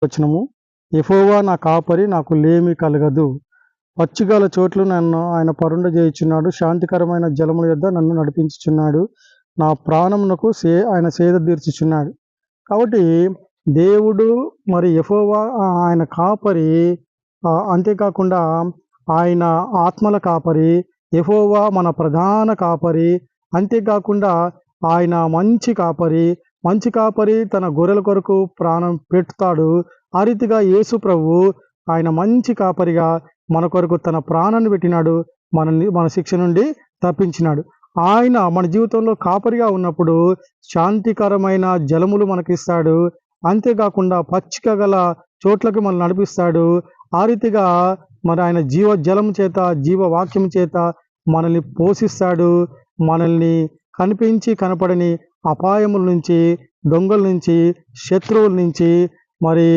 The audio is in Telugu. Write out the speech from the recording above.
వచనము, యెహోవా నా కాపరి, నాకు లేమి కలగదు. పచ్చిగల చోట్లు నన్ను ఆయన పరుండజేయుచున్నాడు. శాంతికరమైన జలముల యొద్ద నన్ను నడిపించుచున్నాడు. నా ప్రాణమునకు ఆయన సేద తీర్చుచున్నాడు. కాబట్టి దేవుడు మరి యెహోవా ఆయన కాపరి. అంతేకాకుండా ఆయన ఆత్మల కాపరి. యెహోవా మన ప్రధాన కాపరి. అంతేకాకుండా ఆయన మంచి కాపరి. మంచి కాపరి తన గొర్రెల కొరకు ప్రాణం పెట్టుతాడు. ఆ రీతిగా యేసు ప్రభువు ఆయన మంచి కాపరిగా మన కొరకు తన ప్రాణాన్ని పెట్టినాడు. మన శిక్ష నుండి తప్పించినాడు. ఆయన మన జీవితంలో కాపరిగా ఉన్నప్పుడు శాంతికరమైన జలములు మనకిస్తాడు. అంతేకాకుండా పచ్చిక గల చోట్లకి మనల్ని నడిపిస్తాడు. ఆ రీతిగా మరి ఆయన జీవ జలం చేత, జీవ వాక్యం చేత మనల్ని పోషిస్తాడు. మనల్ని కనిపించి కనపడని అపాయముల నుంచి, దొంగల నుంచి, శత్రువుల నుంచి, మరి